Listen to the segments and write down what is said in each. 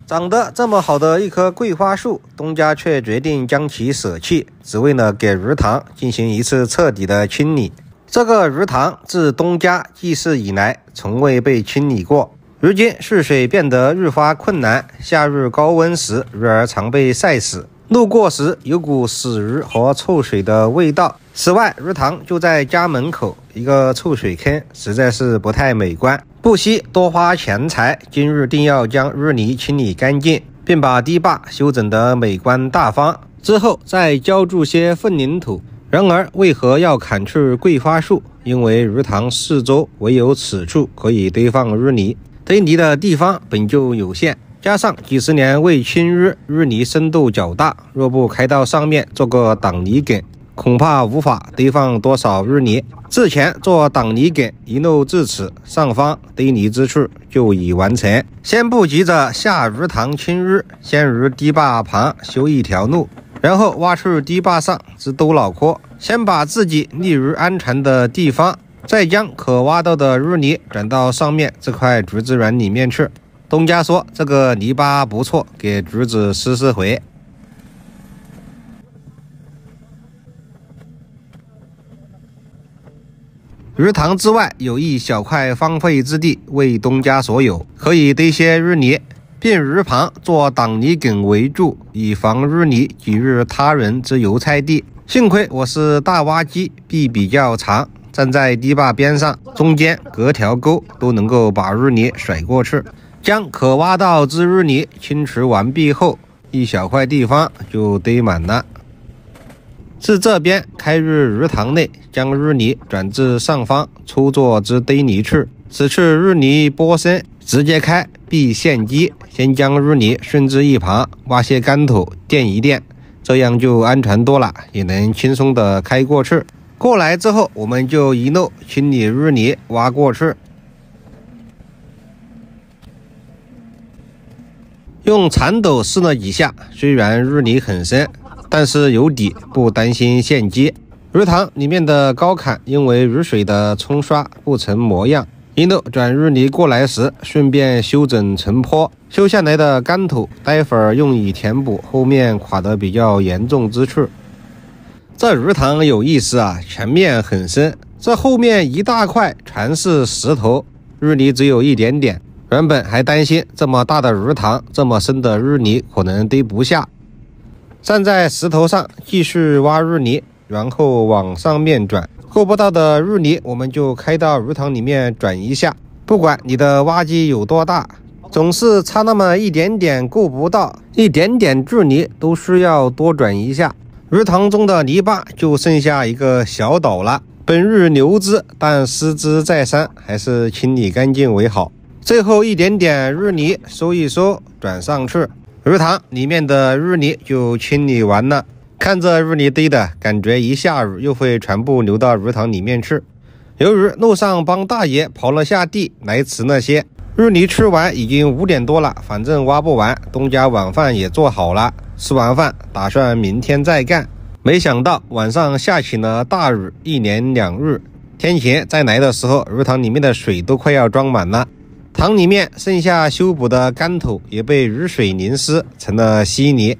长得这么好的一棵桂花树，东家却决定将其舍弃，只为了给鱼塘进行一次彻底的清理。这个鱼塘自东家记事以来，从未被清理过。如今蓄水变得日发困难，夏日高温时，鱼儿常被晒死。路过时有股死鱼和臭水的味道。此外，鱼塘就在家门口，一个臭水坑，实在是不太美观，不惜多花钱财，今日定要将淤泥清理干净，并把堤坝修整得美观大方，之后再浇筑些混凝土。然而，为何要砍去桂花树？因为鱼塘四周唯有此处可以堆放淤泥，堆泥的地方本就有限，加上几十年未清淤，淤泥深度较大，若不开到上面做个挡泥梗，恐怕无法堆放多少淤泥。之前做挡泥梗，一路至此，上方堆泥之处就已完成。先不急着下鱼塘清淤，先于堤坝旁修一条路，然后挖去堤坝上之兜脑壳，先把自己立于安全的地方，再将可挖到的淤泥转到上面这块橘子园里面去。东家说这个泥巴不错，给橘子施肥。鱼塘之外有一小块荒废之地，为东家所有，可以堆些淤泥，并鱼旁做挡泥梗围住，以防淤泥挤入他人之油菜地。幸亏我是大挖机，臂比较长，站在堤坝边上，中间隔条沟，都能够把淤泥甩过去。将可挖到之淤泥清除完毕后，一小块地方就堆满了。自这边开入鱼塘内，将淤泥转至上方粗作之堆泥处，此处淤泥波深，直接开必陷击。先将淤泥顺至一旁，挖些干土垫一垫，这样就安全多了，也能轻松的开过去。过来之后，我们就一路清理淤泥，挖过去。用铲斗试了几下，虽然淤泥很深，但是有底，不担心陷击。鱼塘里面的高坎因为雨水的冲刷不成模样，一路转淤泥过来时，顺便修整成坡。修下来的干土待会儿用以填补后面垮得比较严重之处。这鱼塘有意思啊，前面很深，这后面一大块全是石头，淤泥只有一点点。原本还担心这么大的鱼塘，这么深的淤泥可能堆不下。站在石头上继续挖淤泥，然后往上面转，够不到的淤泥我们就开到鱼塘里面转一下。不管你的挖机有多大，总是差那么一点点够不到，一点点距离都需要多转一下。鱼塘中的泥巴就剩下一个小岛了，本欲留之，但失之再三，还是清理干净为好。最后一点点淤泥收一收，转上去，鱼塘里面的淤泥就清理完了。看这淤泥堆的，感觉一下雨又会全部流到鱼塘里面去。由于路上帮大爷刨了下地，来迟那些，淤泥吃完已经5点多了，反正挖不完，东家晚饭也做好了。吃完饭打算明天再干，没想到晚上下起了大雨，1连2日。天前再来的时候，鱼塘里面的水都快要装满了。塘里面剩下修补的干土也被雨水淋湿成了稀泥，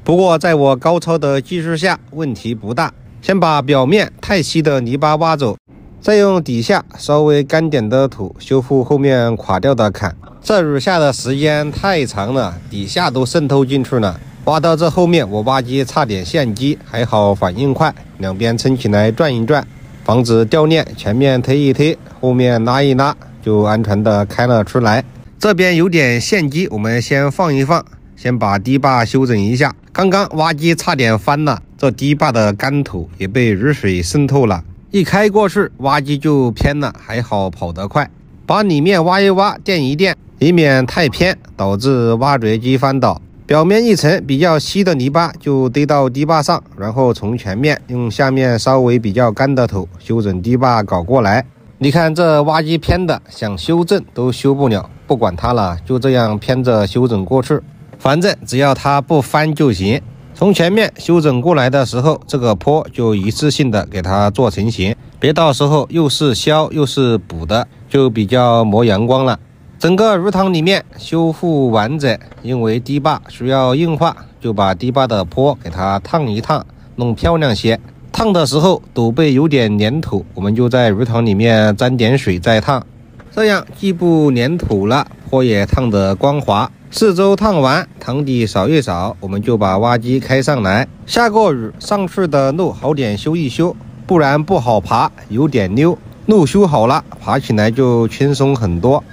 不过在我高超的技术下问题不大。先把表面太稀的泥巴挖走，再用底下稍微干点的土修复后面垮掉的坎。这雨下的时间太长了，底下都渗透进去了，挖到这后面我挖机差点陷机，还好反应快，两边撑起来转一转，防止掉链，前面推一推，后面拉一拉，就安全的开了出来。这边有点陷机，我们先放一放，先把堤坝修整一下。刚刚挖机差点翻了，这堤坝的干土也被雨水渗透了，一开过去挖机就偏了，还好跑得快，把里面挖一挖，垫一垫，以免太偏导致挖掘机翻倒。表面一层比较稀的泥巴就堆到堤坝上，然后从前面用下面稍微比较干的土修整堤坝搞过来。你看这挖机偏的，想修正都修不了，不管它了，就这样偏着修整过去，反正只要它不翻就行。从前面修整过来的时候，这个坡就一次性的给它做成型，别到时候又是削又是补的，就比较磨阳光了。整个鱼塘里面修复完整，因为堤坝需要硬化，就把堤坝的坡给它烫一烫，弄漂亮些。烫的时候陡背有点粘土，我们就在鱼塘里面沾点水再烫，这样既不粘土了，坡也烫得光滑。四周烫完，塘底扫一扫，我们就把挖机开上来。下过雨，上去的路好点修一修，不然不好爬，有点溜。路修好了，爬起来就轻松很多。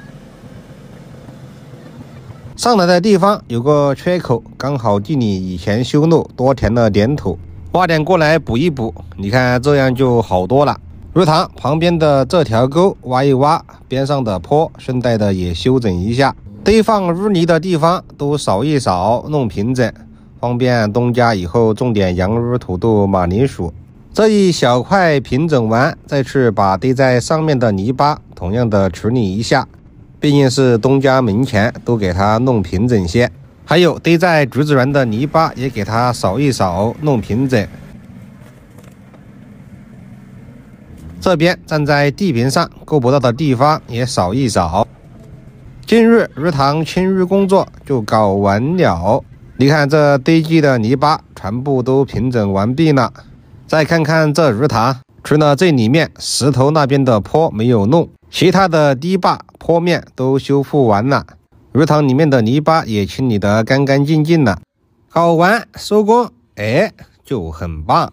上来的地方有个缺口，刚好地里以前修路多填了点土，挖点过来补一补，你看这样就好多了。鱼塘旁边的这条沟挖一挖，边上的坡顺带的也修整一下，堆放淤泥的地方都扫一扫，弄平整，方便东家以后种点洋芋、土豆、马铃薯。这一小块平整完，再去把堆在上面的泥巴同样的处理一下，毕竟是东家门前，都给它弄平整些。还有堆在橘子园的泥巴也给它扫一扫，弄平整。这边站在地坪上够不到的地方也扫一扫。今日鱼塘清淤工作就搞完了，你看这堆积的泥巴全部都平整完毕了。再看看这鱼塘，除了这里面石头那边的坡没有弄，其他的堤坝坡面都修复完了，鱼塘里面的泥巴也清理得干干净净了。搞完收工，就很棒。